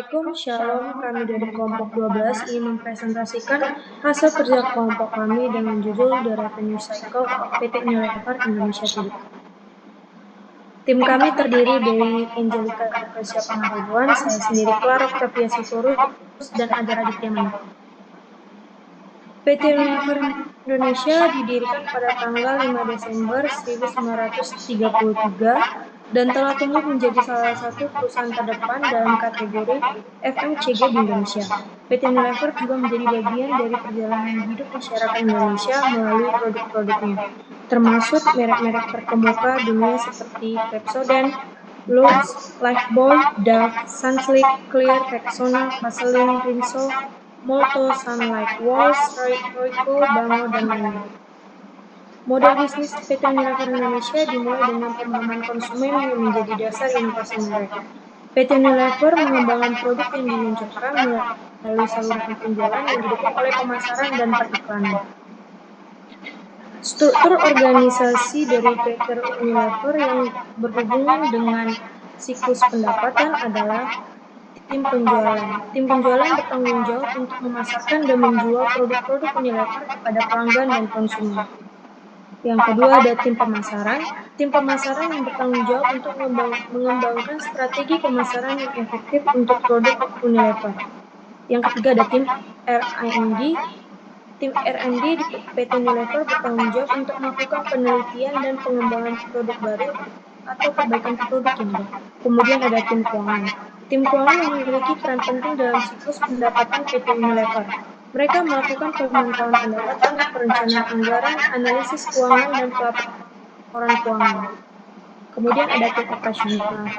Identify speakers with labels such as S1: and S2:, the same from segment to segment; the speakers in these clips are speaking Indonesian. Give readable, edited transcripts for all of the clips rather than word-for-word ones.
S1: Assalamualaikum, Shalom. Kami dari kelompok 12 ingin mempresentasikan hasil kerja kelompok kami dengan judul The Revenue Cycle of PT Unilever Indonesia Tbk. Tim kami terdiri dari Angelica Lucrecia Pangaribuan, saya sendiri Clara Octavia Sitorus, dan Adara Aditya Manu. PT Unilever Indonesia didirikan pada tanggal 5 Desember 1933 dan telah tumbuh menjadi salah satu perusahaan terdepan dalam kategori FMCG di Indonesia. PT Unilever juga menjadi bagian dari perjalanan hidup masyarakat Indonesia melalui produk-produknya, termasuk merek-merek terkemuka dunia seperti Pepsodent, Lux, Lifebuoy, Dove, Sunsilk, Clear, Rexona, Vaseline, Rinso, Molto, Sunlight, Walls, Royco, Bango, dan lainnya. Model bisnis PT Unilever Indonesia dimulai dengan pemahaman konsumen yang menjadi dasar inovasi merek. PT Unilever mengembangkan produk yang diluncurkan melalui saluran penjualan yang didukung oleh pemasaran dan periklanan. Struktur organisasi dari PT Unilever yang berhubungan dengan siklus pendapatan adalah tim penjualan. Tim penjualan bertanggung jawab untuk memasarkan dan menjual produk-produk Unilever kepada pelanggan dan konsumen. Yang kedua ada tim pemasaran. Tim pemasaran yang bertanggung jawab untuk mengembangkan strategi pemasaran yang efektif untuk produk Unilever. Yang ketiga ada tim R&D. Tim R&D di PT Unilever bertanggung jawab untuk melakukan penelitian dan pengembangan produk baru atau perbaikan produk yang ada. Kemudian ada tim keuangan. Tim keuangan memiliki peran penting dalam siklus pendapatan PT Unilever. Mereka melakukan pemantauan pendapatan, perencanaan anggaran, analisis keuangan, dan pelaporan keuangan. Kemudian ada tim operasional.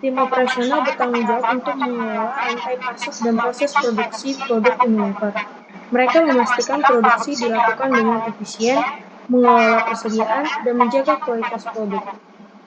S1: Tim operasional bertanggung jawab untuk mengelola rantai pasok dan proses produksi produk Unilever. Mereka memastikan produksi dilakukan dengan efisien, mengelola persediaan, dan menjaga kualitas produk.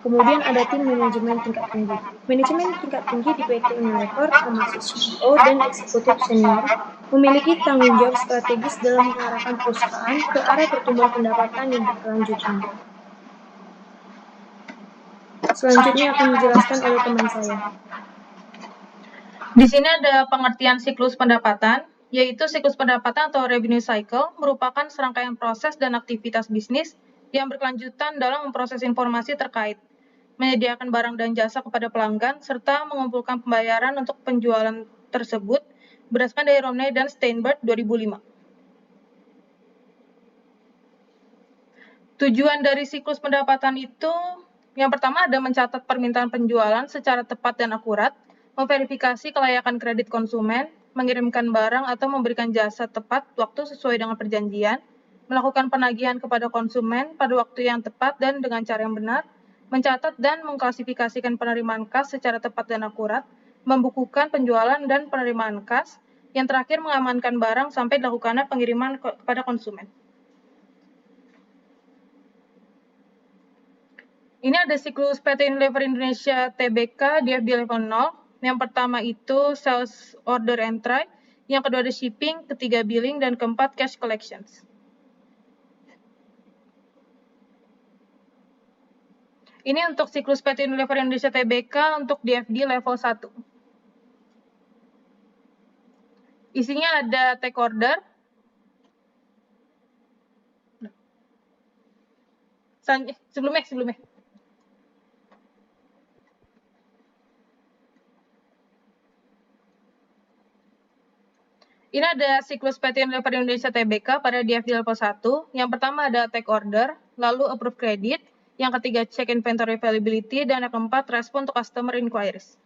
S1: Kemudian ada tim manajemen tingkat tinggi. Manajemen tingkat tinggi di PT Unilever, termasuk CEO dan eksekutif senior, memiliki tanggung jawab strategis dalam mengarahkan perusahaan ke arah pertumbuhan pendapatan yang berkelanjutan. Selanjutnya akan dijelaskan oleh teman saya.
S2: Di sini ada pengertian siklus pendapatan, yaitu siklus pendapatan atau revenue cycle merupakan serangkaian proses dan aktivitas bisnis yang berkelanjutan dalam memproses informasi terkait, menyediakan barang dan jasa kepada pelanggan, serta mengumpulkan pembayaran untuk penjualan tersebut berdasarkan dari Romney dan Steinberg 2005. Tujuan dari siklus pendapatan itu, yang pertama ada mencatat permintaan penjualan secara tepat dan akurat, memverifikasi kelayakan kredit konsumen, mengirimkan barang atau memberikan jasa tepat waktu sesuai dengan perjanjian, melakukan penagihan kepada konsumen pada waktu yang tepat dan dengan cara yang benar, mencatat dan mengklasifikasikan penerimaan kas secara tepat dan akurat, membukukan penjualan dan penerimaan kas, yang terakhir mengamankan barang sampai dilakukannya pengiriman kepada konsumen. Ini ada siklus PT Unilever Indonesia Tbk di FD level 0. Yang pertama itu sales order entry, yang kedua ada shipping, ketiga billing, dan keempat cash collections. Ini untuk siklus PT Unilever Indonesia Tbk untuk DFD level 1. Isinya ada take order, sebelumnya. Ini ada siklus PT Unilever Indonesia Tbk pada DFD level 1. Yang pertama ada take order, lalu approve credit, yang ketiga check inventory availability, dan yang keempat respond to customer inquiries.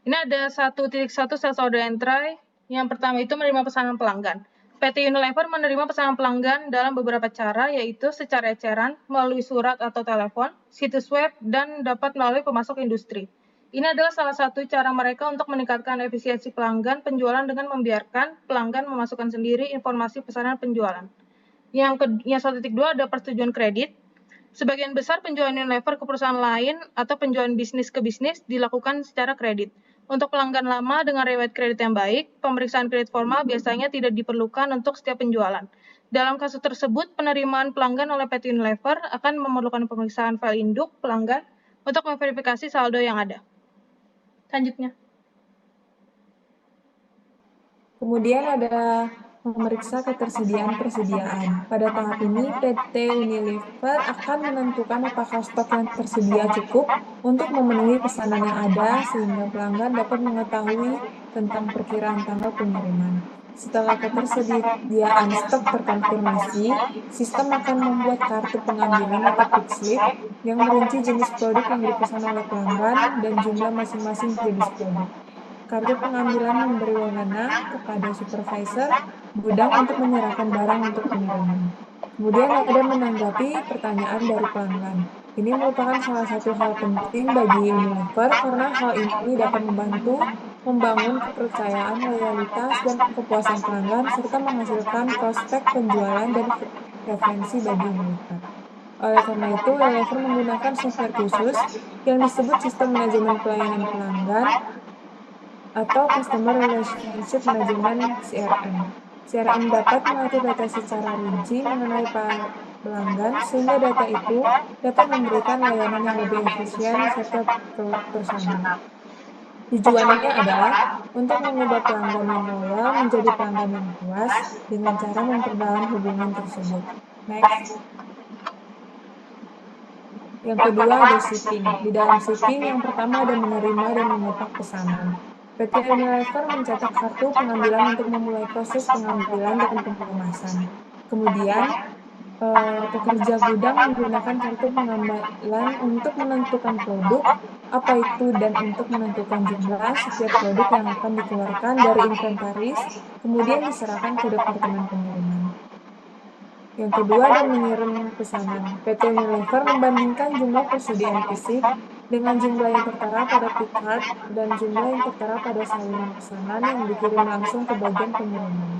S2: Ini ada 1.1 sales order entry. Yang pertama itu menerima pesanan pelanggan. PT Unilever menerima pesanan pelanggan dalam beberapa cara, yaitu secara eceran, melalui surat atau telepon, situs web, dan dapat melalui pemasok industri. Ini adalah salah satu cara mereka untuk meningkatkan efisiensi pelanggan penjualan dengan membiarkan pelanggan memasukkan sendiri informasi pesanan penjualan. Yang 1.2 ada persetujuan kredit. Sebagian besar penjualan Unilever ke perusahaan lain atau penjualan bisnis ke bisnis dilakukan secara kredit. Untuk pelanggan lama dengan riwayat kredit yang baik, pemeriksaan kredit formal biasanya tidak diperlukan untuk setiap penjualan. Dalam kasus tersebut, penerimaan pelanggan oleh PT Unilever akan memerlukan pemeriksaan file induk pelanggan untuk memverifikasi saldo yang ada. Selanjutnya.
S3: Kemudian ada memeriksa ketersediaan persediaan. Pada tahap ini, PT Unilever akan menentukan apakah stok yang tersedia cukup untuk memenuhi pesanan yang ada, sehingga pelanggan dapat mengetahui tentang perkiraan tanggal pengiriman. Setelah ketersediaan stok terkonfirmasi, sistem akan membuat kartu pengambilan atau pick slip yang merinci jenis produk yang dipesan oleh pelanggan dan jumlah masing-masing jenis produk. Kartu pengambilan memberi wewenang kepada supervisor gudang untuk menyerahkan barang untuk pengiriman. Kemudian ada menanggapi pertanyaan dari pelanggan. Ini merupakan salah satu hal penting bagi Unilever karena hal ini dapat membantu membangun kepercayaan, loyalitas, dan kepuasan pelanggan serta menghasilkan prospek penjualan dan referensi bagi Unilever. Oleh karena itu, Unilever menggunakan software khusus yang disebut Sistem Manajemen Pelayanan Pelanggan atau Customer Relationship Management (CRM). CRM dapat mengatur data secara rinci mengenai pelanggan sehingga data itu dapat memberikan layanan yang lebih efisien serta personal. Tujuannya adalah untuk mengubah pelanggan yang loyal menjadi pelanggan yang puas dengan cara memperdalam hubungan tersebut. Next. Yang kedua ada shipping. Di dalam shipping, yang pertama ada menerima dan menyetak pesanan. PT Unilever mencetak kartu pengambilan untuk memulai proses pengambilan dan pengemasan. Kemudian, pekerja gudang menggunakan kartu pengambilan untuk menentukan produk, apa itu, dan untuk menentukan jumlah setiap produk yang akan dikeluarkan dari inventaris, kemudian diserahkan ke Departemen Pengiriman. Yang kedua ada mengirim pesanan. PT Unilever membandingkan jumlah persediaan fisik dengan jumlah yang tertera pada pick card dan jumlah yang tertera pada salinan pesanan yang dikirim langsung ke bagian pengiriman.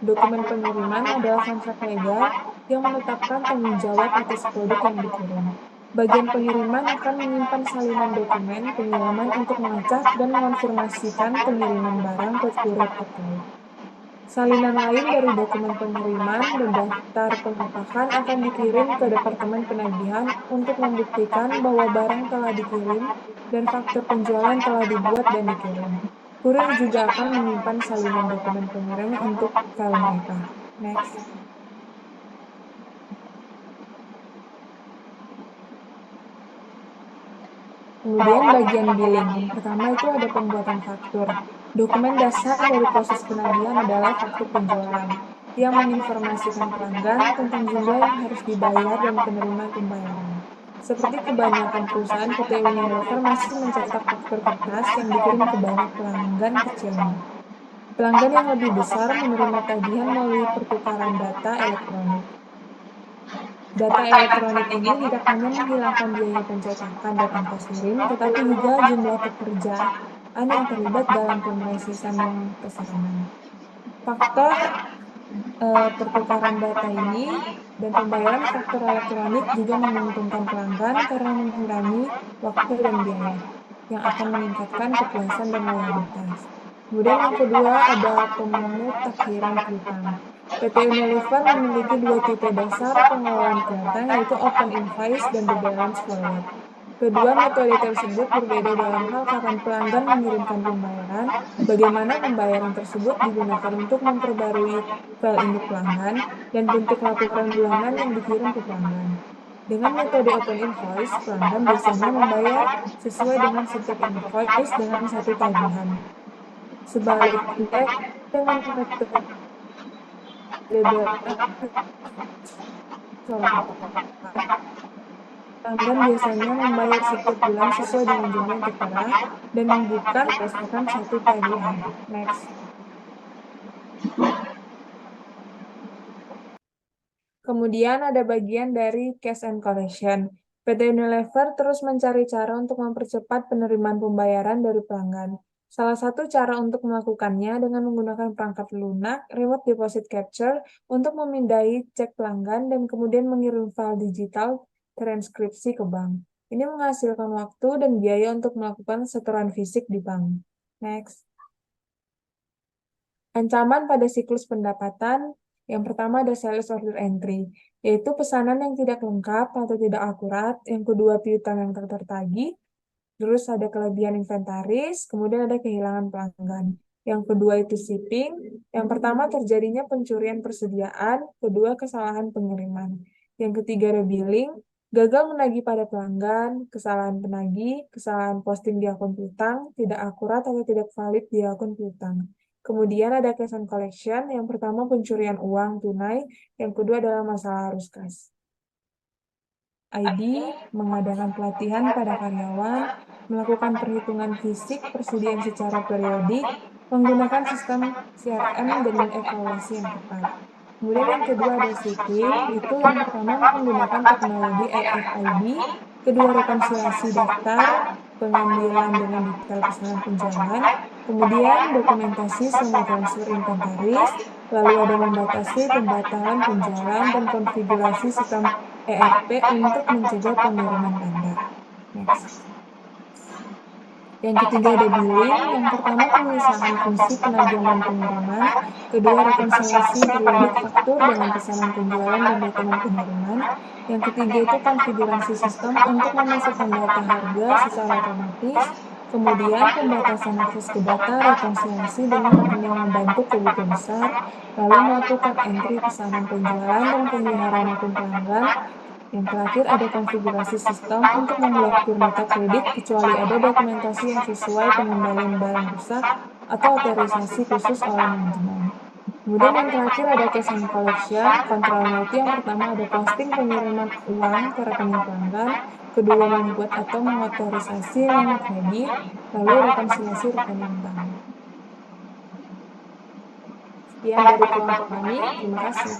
S3: Dokumen pengiriman adalah kontrak legal yang menetapkan tanggung jawab atas produk yang dikirim. Bagian pengiriman akan menyimpan salinan dokumen pengiriman untuk mengecek dan mengonfirmasikan pengiriman barang ke kurir terkait. Salinan lain dari dokumen pengiriman dan daftar pengepakan akan dikirim ke Departemen Penagihan untuk membuktikan bahwa barang telah dikirim dan faktur penjualan telah dibuat dan dikirim. Kurir juga akan menyimpan salinan dokumen pengiriman untuk file mereka. Next. Kemudian bagian billing. Yang pertama itu ada pembuatan faktur. Dokumen dasar dari proses penagihan adalah faktur penjualan yang menginformasikan pelanggan tentang jumlah yang harus dibayar dan penerimaan pembayaran. Seperti kebanyakan perusahaan, PT Unilever masih mencetak faktur kertas yang dikirim ke banyak pelanggan kecilnya. Pelanggan yang lebih besar menerima tagihan melalui pertukaran data elektronik. Data elektronik ini tidak hanya menghilangkan biaya pencetakan dan ongkos kirim, tetapi juga jumlah pekerjaan yang terlibat dalam pemrosesan pesanan. Faktor pertukaran data ini dan pembayaran faktur elektronik juga menguntungkan pelanggan karena mengurangi waktu dan biaya, yang akan meningkatkan kepuasan dan loyalitas. Kemudian yang kedua ada pemutakhiran piutang. PT Unilever memiliki dua tipe dasar pengelolaan piutang, yaitu open invoice dan the balance forward. Kedua metode tersebut berbeda dalam hal kapan pelanggan mengirimkan pembayaran, bagaimana pembayaran tersebut digunakan untuk memperbarui file induk pelanggan, dan bentuk laporan bulanan yang dikirim ke pelanggan. Dengan metode open invoice, pelanggan biasanya membayar sesuai dengan setiap invoice dengan satu tagihan. Sebaliknya, dengan metode pelanggan biasanya membayar setiap bulan sesuai dengan jumlah yang tertera dan bukan berdasarkan satu tagihan. Next. Kemudian ada bagian dari cash and collection. PT Unilever terus mencari cara untuk mempercepat penerimaan pembayaran dari pelanggan. Salah satu cara untuk melakukannya dengan menggunakan perangkat lunak remote deposit capture untuk memindai cek pelanggan dan kemudian mengirim file digital transkripsi ke bank. Ini menghasilkan waktu dan biaya untuk melakukan setoran fisik di bank. Next. Ancaman pada siklus pendapatan Yang pertama ada sales order entry, yaitu pesanan yang tidak lengkap atau tidak akurat. Yang kedua, piutang yang tak tertagih. Terus ada kelebihan inventaris, kemudian ada kehilangan pelanggan. Yang kedua itu shipping. Yang pertama terjadinya pencurian persediaan, kedua kesalahan pengiriman. Yang ketiga ada billing, gagal menagih pada pelanggan, kesalahan penagih, kesalahan posting di akun piutang, tidak akurat atau tidak valid di akun piutang. Kemudian ada cash and collection, yang pertama pencurian uang tunai, yang kedua adalah masalah arus kas. ID, mengadakan pelatihan pada karyawan, melakukan perhitungan fisik persediaan secara periodik, menggunakan sistem CRM dan mengevaluasi yang tepat. Kemudian yang kedua ada shipping, itu yang pertama menggunakan teknologi RFID, kedua rekonsiliasi daftar, pengambilan dengan detail pesanan penjualan, kemudian dokumentasi semua transfer inventaris, lalu ada membatasi pembatalan penjualan dan konfigurasi sistem ERP untuk mencegah pengiriman ganda. Next. Yang ketiga ada billing, yang pertama pemisahan fungsi penagihan dan pengiriman, kedua rekonsiliasi periodik faktur dengan pesanan penjualan dan dokumen pengiriman, yang ketiga itu konfigurasi sistem untuk memasukkan data harga secara otomatis, kemudian pembatasan akses ke data, rekonsiliasi dengan rekening membantu ke buku besar, lalu melakukan entry pesanan penjualan dan pemeliharaan akun pelanggan. Yang terakhir ada konfigurasi sistem untuk memblokir nota kredit kecuali ada dokumentasi yang sesuai pengembalian barang rusak atau otorisasi khusus oleh manajemen. Kemudian yang terakhir ada cash and collection, kontrolnya itu yang pertama ada posting pengiriman uang ke rekening pelanggan, kedua membuat atau mengotorisasi link kredit, lalu rekonsiliasi rekening bank. Sekian dari kelompok kami, terima kasih.